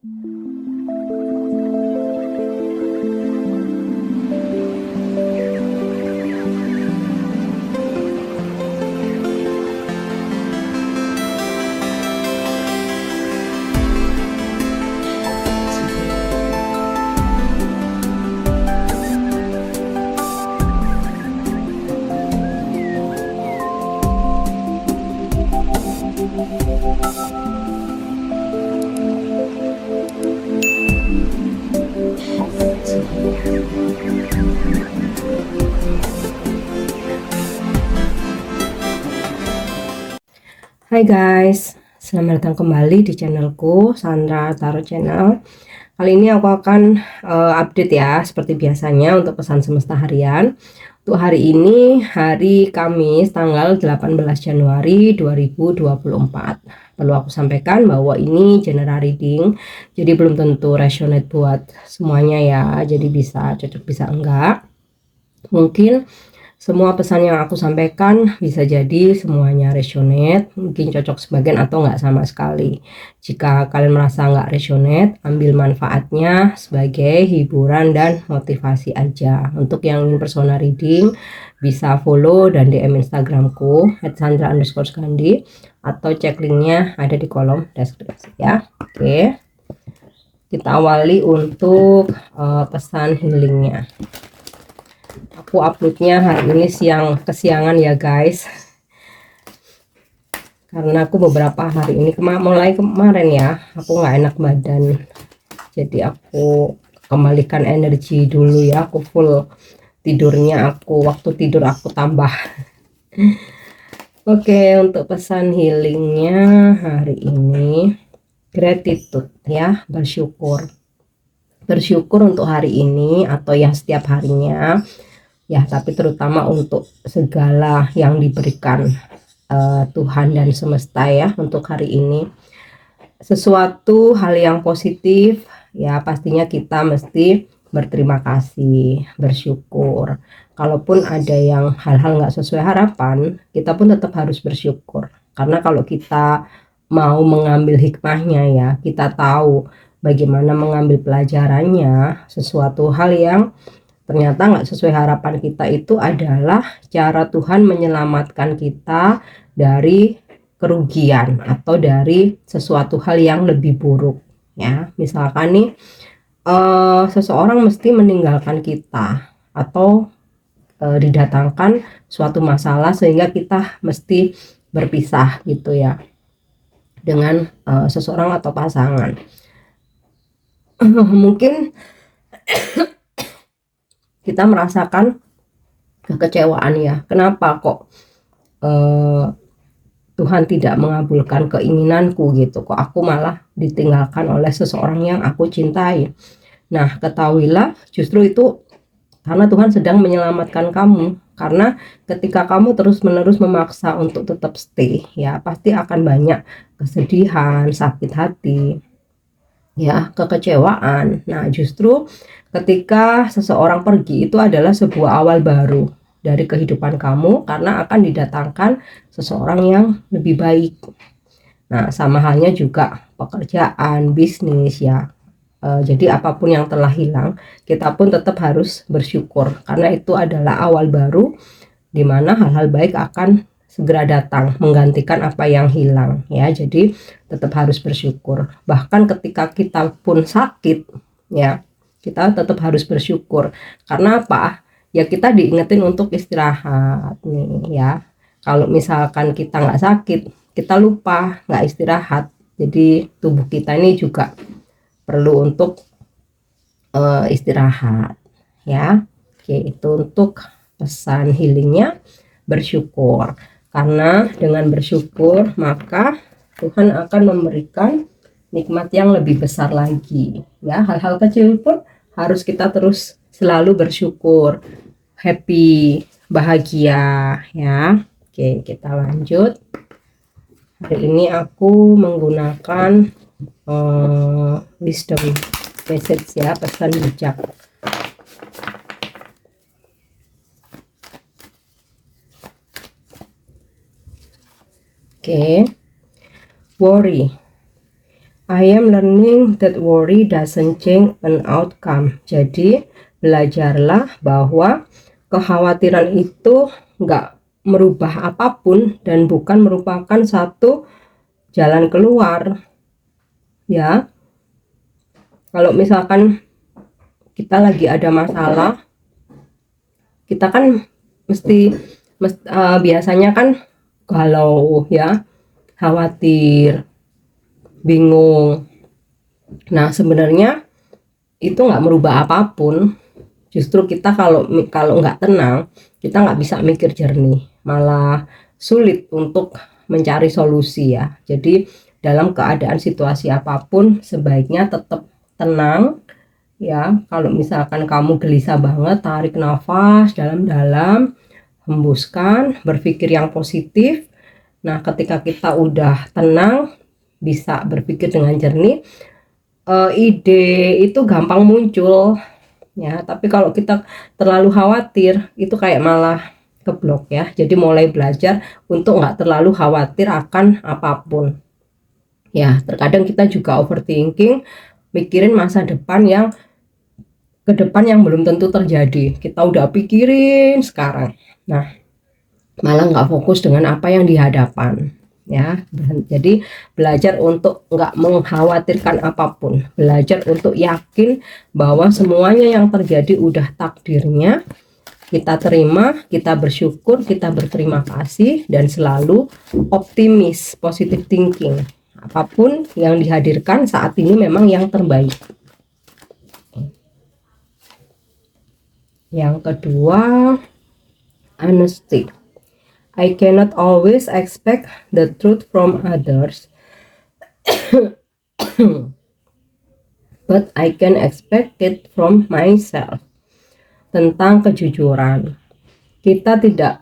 Hai guys, selamat datang kembali di channelku Sandra Tarot Channel. Kali ini aku akan update ya, seperti biasanya untuk pesan semesta harian. Untuk hari ini, hari Kamis tanggal 18 Januari 2024. Perlu aku sampaikan bahwa ini general reading, jadi belum tentu resonate buat semuanya ya. Jadi bisa cocok bisa enggak. Mungkin semua pesan yang aku sampaikan bisa jadi semuanya resonate, mungkin cocok sebagian atau enggak sama sekali. Jika kalian merasa enggak resonate, ambil manfaatnya sebagai hiburan dan motivasi aja. Untuk yang ingin personal reading, bisa follow dan DM Instagramku @sandra_gandhi atau cek linknya ada di kolom deskripsi ya. Oke, kita awali untuk pesan healingnya. Aku uploadnya hari ini kesiangan ya guys, karena aku beberapa hari ini mulai kemarin ya aku nggak enak badan, jadi aku kembalikan energi dulu ya. Aku full tidurnya, waktu tidur aku tambah. Oke, untuk pesan healingnya hari ini gratitude ya, bersyukur untuk hari ini atau yang setiap harinya ya, tapi terutama untuk segala yang diberikan Tuhan dan semesta ya untuk hari ini. Sesuatu hal yang positif ya, pastinya kita mesti berterima kasih, bersyukur. Kalaupun ada yang hal-hal nggak sesuai harapan, kita pun tetap harus bersyukur, karena kalau kita mau mengambil hikmahnya ya, kita tahu bagaimana mengambil pelajarannya. Sesuatu hal yang ternyata nggak sesuai harapan kita itu adalah cara Tuhan menyelamatkan kita dari kerugian atau dari sesuatu hal yang lebih buruk ya. Misalkan nih seseorang mesti meninggalkan kita atau didatangkan suatu masalah sehingga kita mesti berpisah gitu ya dengan seseorang atau pasangan. Mungkin kita merasakan kekecewaan ya, kenapa kok Tuhan tidak mengabulkan keinginanku gitu, kok aku malah ditinggalkan oleh seseorang yang aku cintai. Nah, ketahuilah justru itu karena Tuhan sedang menyelamatkan kamu. Karena ketika kamu terus-menerus memaksa untuk tetap stay ya, pasti akan banyak kesedihan, sakit hati ya, kekecewaan. Nah, justru ketika seseorang pergi itu adalah sebuah awal baru dari kehidupan kamu, karena akan didatangkan seseorang yang lebih baik. Nah, sama halnya juga pekerjaan, bisnis ya. Jadi apapun yang telah hilang, kita pun tetap harus bersyukur, karena itu adalah awal baru di mana hal-hal baik akan segera datang menggantikan apa yang hilang ya. Jadi tetap harus bersyukur, bahkan ketika kita pun sakit ya, kita tetap harus bersyukur. Karena apa ya, kita diingetin untuk istirahat nih ya. Kalau misalkan kita nggak sakit, kita lupa, nggak istirahat, jadi tubuh kita ini juga perlu untuk istirahat ya. Oke, itu untuk pesan healingnya, bersyukur. Karena dengan bersyukur maka Tuhan akan memberikan nikmat yang lebih besar lagi ya. Hal-hal kecil pun harus kita terus selalu bersyukur, happy, bahagia ya. Oke, kita lanjut. Hari ini aku menggunakan wisdom message ya, pesan bijak. Oke. Worry. I am learning that worry doesn't change an outcome. Jadi belajarlah bahwa kekhawatiran itu nggak merubah apapun dan bukan merupakan satu jalan keluar. Ya, kalau misalkan kita lagi ada masalah, kita kan biasanya kan galau ya, khawatir, bingung. Nah sebenarnya itu nggak merubah apapun. Justru kita kalau nggak tenang, kita nggak bisa mikir jernih, malah sulit untuk mencari solusi ya. Jadi dalam keadaan situasi apapun sebaiknya tetap tenang ya. Kalau misalkan kamu gelisah banget, tarik nafas dalam-dalam, hembuskan, berpikir yang positif. Nah ketika kita udah tenang, bisa berpikir dengan jernih, ide itu gampang muncul ya. Tapi kalau kita terlalu khawatir, itu kayak malah keblok ya. Jadi mulai belajar untuk nggak terlalu khawatir akan apapun ya. Terkadang kita juga overthinking, mikirin masa depan yang ke depan yang belum tentu terjadi. Kita udah pikirin sekarang, nah malah nggak fokus dengan apa yang di hadapan ya. Jadi belajar untuk nggak mengkhawatirkan apapun, belajar untuk yakin bahwa semuanya yang terjadi udah takdirnya, kita terima, kita bersyukur, kita berterima kasih, dan selalu optimis, positive thinking. Apapun yang dihadirkan saat ini memang yang terbaik. Yang kedua, honesty. I cannot always expect the truth from others, but I can expect it from myself. Tentang kejujuran, kita tidak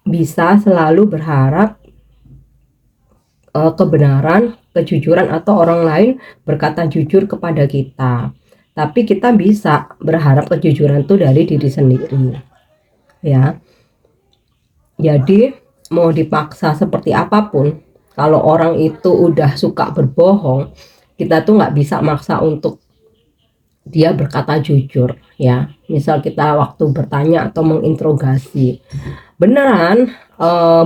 bisa selalu berharap kebenaran, kejujuran atau orang lain berkata jujur kepada kita. Tapi kita bisa berharap kejujuran itu dari diri sendiri. Ya. Jadi mau dipaksa seperti apapun, kalau orang itu udah suka berbohong, kita tuh nggak bisa maksa untuk dia berkata jujur ya. Misal kita waktu bertanya atau menginterogasi, beneran,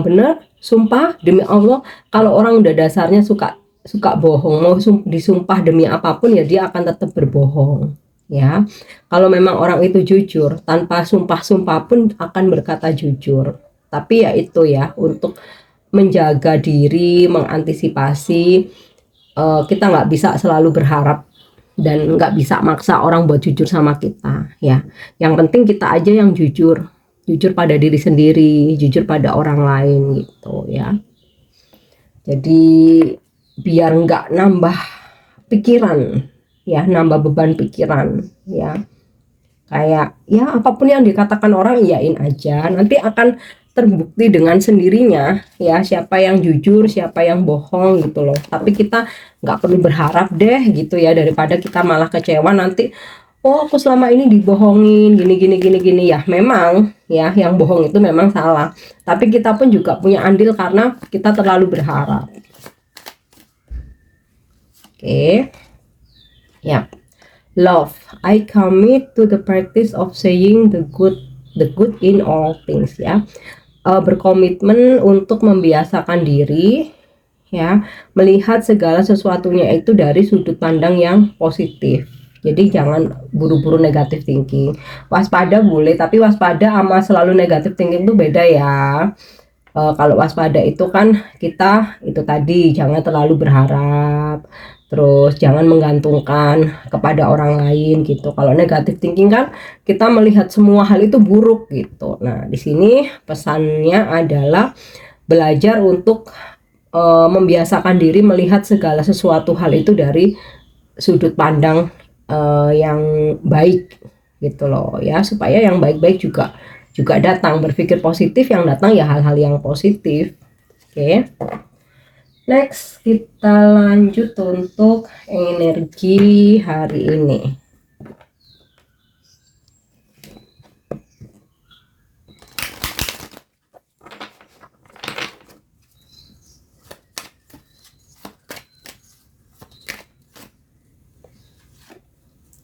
bener, sumpah demi Allah. Kalau orang udah dasarnya suka bohong, mau disumpah demi apapun ya dia akan tetap berbohong ya. Kalau memang orang itu jujur, tanpa sumpah-sumpah pun akan berkata jujur. Tapi ya itu ya, untuk menjaga diri, mengantisipasi, kita nggak bisa selalu berharap dan nggak bisa maksa orang buat jujur sama kita ya. Yang penting kita aja yang jujur pada diri sendiri, jujur pada orang lain gitu ya. Jadi biar nggak nambah pikiran ya, nambah beban pikiran ya. Kayak ya apapun yang dikatakan orang iyain aja, nanti akan terbukti dengan sendirinya ya, siapa yang jujur, siapa yang bohong gitu loh. Tapi kita nggak perlu berharap deh gitu ya, daripada kita malah kecewa nanti, oh aku selama ini dibohongin gini ya. Memang ya yang bohong itu memang salah, tapi kita pun juga punya andil karena kita terlalu berharap. Oke. Ya. Love, I commit to the practice of saying the good in all things ya. Berkomitmen untuk membiasakan diri ya, melihat segala sesuatunya itu dari sudut pandang yang positif. Jadi jangan buru-buru negatif thinking. Waspada boleh, tapi waspada sama selalu negatif thinking itu beda ya. Kalau waspada itu kan kita itu tadi jangan terlalu berharap, terus jangan menggantungkan kepada orang lain gitu. Kalau negatif thinking kan kita melihat semua hal itu buruk gitu. Nah di sini pesannya adalah belajar untuk membiasakan diri melihat segala sesuatu hal itu dari sudut pandang yang baik gitu loh ya, supaya yang baik-baik juga datang. Berpikir positif, yang datang ya hal-hal yang positif. Oke. Next kita lanjut untuk energi hari ini.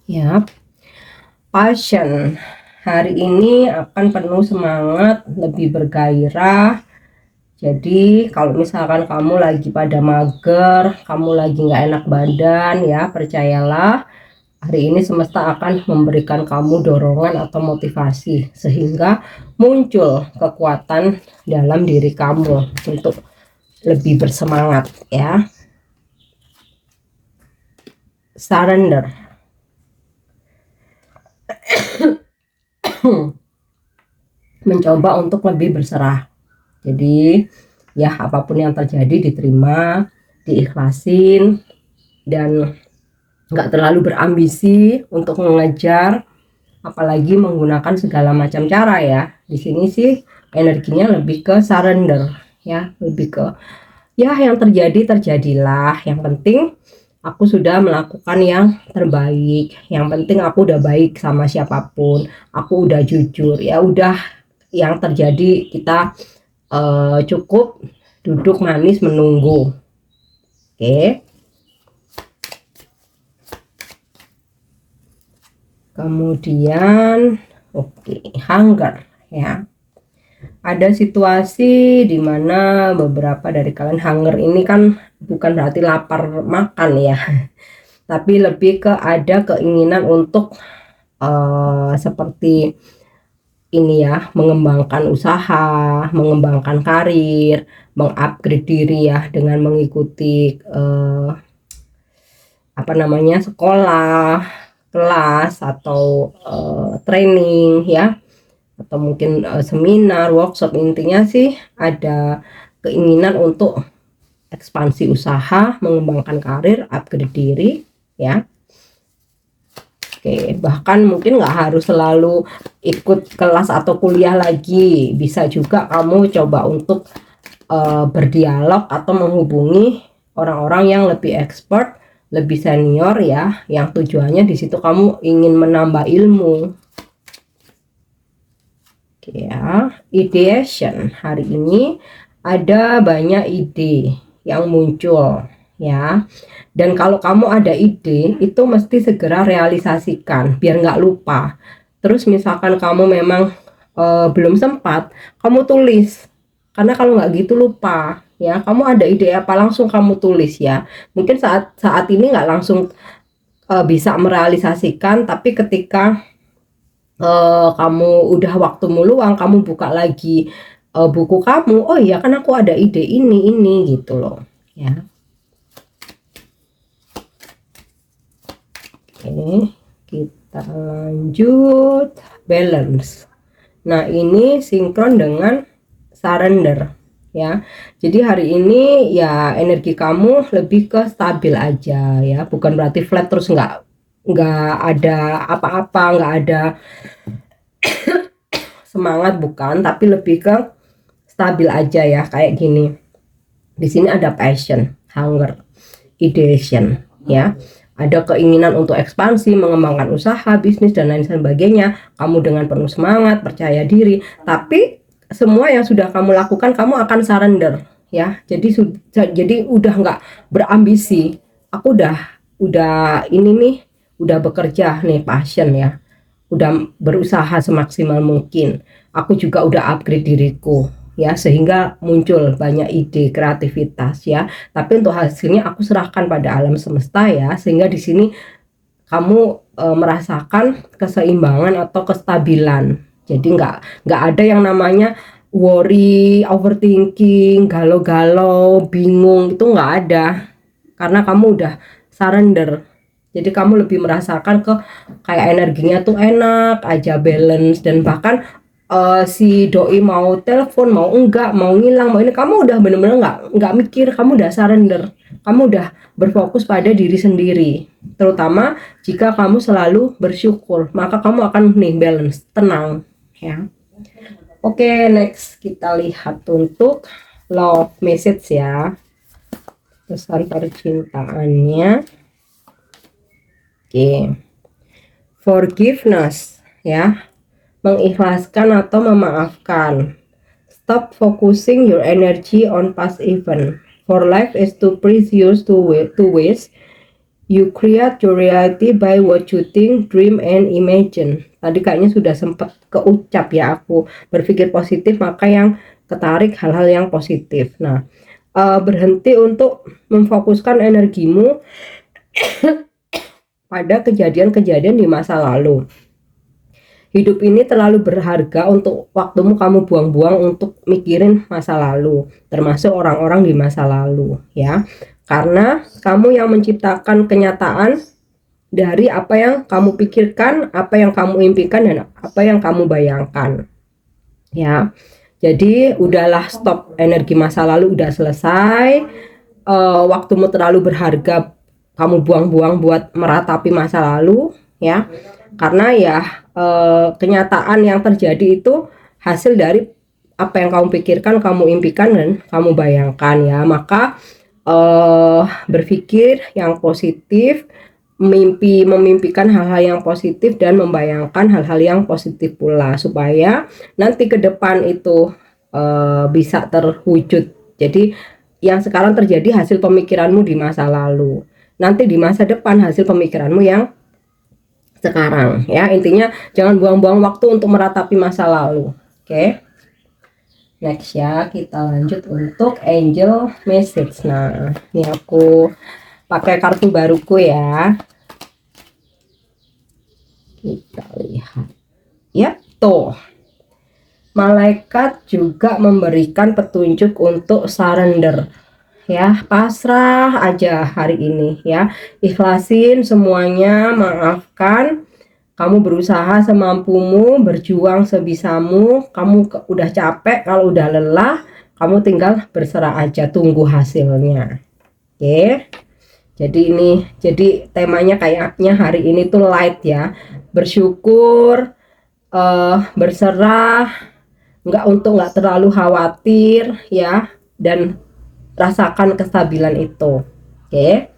Ya, passion hari ini akan penuh semangat, lebih bergairah. Jadi kalau misalkan kamu lagi pada mager, kamu lagi nggak enak badan ya, percayalah hari ini semesta akan memberikan kamu dorongan atau motivasi sehingga muncul kekuatan dalam diri kamu untuk lebih bersemangat ya. Surrender. Mencoba untuk lebih berserah. Jadi ya apapun yang terjadi diterima, diikhlasin, dan nggak terlalu berambisi untuk mengejar, apalagi menggunakan segala macam cara ya. Di sini sih energinya lebih ke surrender ya, lebih ke ya yang terjadi terjadilah. Yang penting aku sudah melakukan yang terbaik. Yang penting aku udah baik sama siapapun. Aku udah jujur. Ya udah yang terjadi kita cukup duduk manis menunggu. Oke. Kemudian hunger ya. Ada situasi di mana beberapa dari kalian hunger ini kan bukan berarti lapar makan ya. Tapi lebih ke ada keinginan untuk seperti ini ya, mengembangkan usaha, mengembangkan karir, mengupgrade diri ya dengan mengikuti sekolah, kelas atau training ya, atau mungkin seminar, workshop. Intinya sih ada keinginan untuk ekspansi usaha, mengembangkan karir, upgrade diri ya. Oke, bahkan mungkin nggak harus selalu ikut kelas atau kuliah lagi, bisa juga kamu coba untuk berdialog atau menghubungi orang-orang yang lebih expert, lebih senior ya, yang tujuannya di situ kamu ingin menambah ilmu. Oke ya, ideation hari ini ada banyak ide yang muncul ya. Dan kalau kamu ada ide itu mesti segera realisasikan biar nggak lupa. Terus misalkan kamu memang belum sempat, kamu tulis, karena kalau nggak gitu lupa ya. Kamu ada ide apa langsung kamu tulis ya. Mungkin saat ini nggak langsung bisa merealisasikan, tapi ketika kamu udah waktumu luang, kamu buka lagi buku kamu, oh iya kan aku ada ide ini gitu loh ya. Oke, kita lanjut balance. Nah, ini sinkron dengan surrender ya. Jadi hari ini ya energi kamu lebih ke stabil aja ya, bukan berarti flat terus nggak ada apa-apa, nggak ada semangat, bukan, tapi lebih ke stabil aja ya kayak gini. Di sini ada passion, hunger, ideation ya. Ada keinginan untuk ekspansi, mengembangkan usaha, bisnis, dan lain sebagainya. Kamu dengan penuh semangat, percaya diri. Tapi semua yang sudah kamu lakukan, kamu akan surrender ya. Jadi udah nggak berambisi. Aku udah ini nih, udah bekerja nih, passion ya. Udah berusaha semaksimal mungkin. Aku juga udah upgrade diriku ya, sehingga muncul banyak ide kreativitas ya. Tapi untuk hasilnya aku serahkan pada alam semesta ya, sehingga di sini kamu merasakan keseimbangan atau kestabilan. Jadi nggak ada yang namanya worry, overthinking, galau-galau, bingung, itu nggak ada, karena kamu udah surrender. Jadi kamu lebih merasakan kayak energinya tuh enak aja, balance. Dan bahkan si doi mau telepon, mau enggak, mau ngilang, mau ini, kamu udah bener-bener nggak mikir, kamu udah surrender, kamu udah berfokus pada diri sendiri. Terutama jika kamu selalu bersyukur, maka kamu akan nih balance, tenang ya. Oke, next kita lihat untuk love message ya, pesan percintaannya. Oke, forgiveness ya, mengikhlaskan atau memaafkan. Stop focusing your energy on past event. For life is too precious to waste. You create your reality by what you think, dream, and imagine. Tadi kayaknya sudah sempat keucap ya, aku berpikir positif maka yang ketarik hal-hal yang positif. Nah, berhenti untuk memfokuskan energimu pada kejadian-kejadian di masa lalu. Hidup ini terlalu berharga untuk waktumu kamu buang-buang untuk mikirin masa lalu, termasuk orang-orang di masa lalu ya. Karena kamu yang menciptakan kenyataan dari apa yang kamu pikirkan, apa yang kamu impikan, dan apa yang kamu bayangkan ya. Jadi udahlah, stop energi masa lalu, udah selesai. Waktumu terlalu berharga kamu buang-buang buat meratapi masa lalu ya. Karena ya kenyataan yang terjadi itu hasil dari apa yang kamu pikirkan, kamu impikan, dan kamu bayangkan ya. Maka berpikir yang positif, memimpikan hal-hal yang positif, dan membayangkan hal-hal yang positif pula, supaya nanti ke depan itu bisa terwujud. Jadi yang sekarang terjadi hasil pemikiranmu di masa lalu, nanti di masa depan hasil pemikiranmu yang sekarang ya. Intinya jangan buang-buang waktu untuk meratapi masa lalu. Oke. Next ya, kita lanjut untuk angel message. Nah, ini aku pakai kartu baruku ya. Kita lihat. Ya, tuh. Malaikat juga memberikan petunjuk untuk surrender. Ya, pasrah aja hari ini ya. Ikhlasin semuanya, maafkan. Kamu berusaha semampumu, berjuang sebisamu. Kamu udah capek, kalau udah lelah, kamu tinggal berserah aja, tunggu hasilnya. Oke. Jadi temanya kayaknya hari ini tuh light ya. Bersyukur, berserah, nggak terlalu khawatir ya, dan rasakan kestabilan itu. Oke.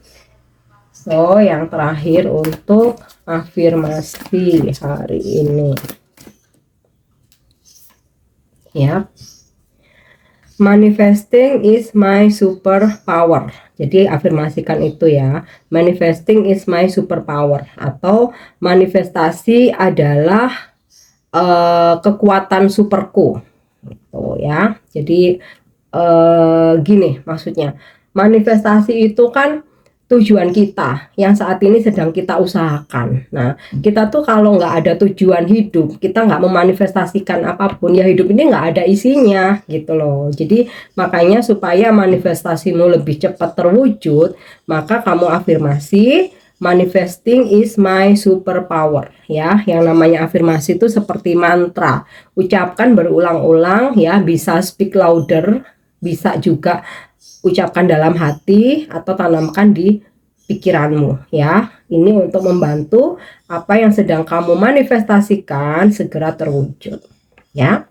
So, yang terakhir untuk afirmasi hari ini ya. Manifesting is my superpower. Jadi afirmasikan itu ya. Manifesting is my superpower, atau manifestasi adalah kekuatan superku gitu ya. Jadi gini maksudnya, manifestasi itu kan tujuan kita yang saat ini sedang kita usahakan. Nah, kita tuh kalau nggak ada tujuan hidup, kita nggak memanifestasikan apapun, ya hidup ini nggak ada isinya gitu loh. Jadi makanya supaya manifestasimu lebih cepat terwujud, maka kamu afirmasi, manifesting is my superpower ya. Yang namanya afirmasi itu seperti mantra, ucapkan berulang-ulang ya, bisa speak louder, bisa juga ucapkan dalam hati atau tanamkan di pikiranmu ya. Ini untuk membantu apa yang sedang kamu manifestasikan segera terwujud ya.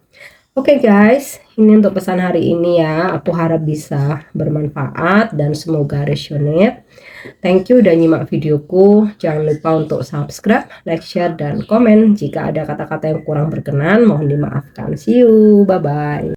Oke guys, ini untuk pesan hari ini ya. Aku harap bisa bermanfaat dan semoga resonate. Thank you udah nyimak videoku. Jangan lupa untuk subscribe, like, share, dan komen. Jika ada kata-kata yang kurang berkenan, mohon dimaafkan. See you, bye-bye.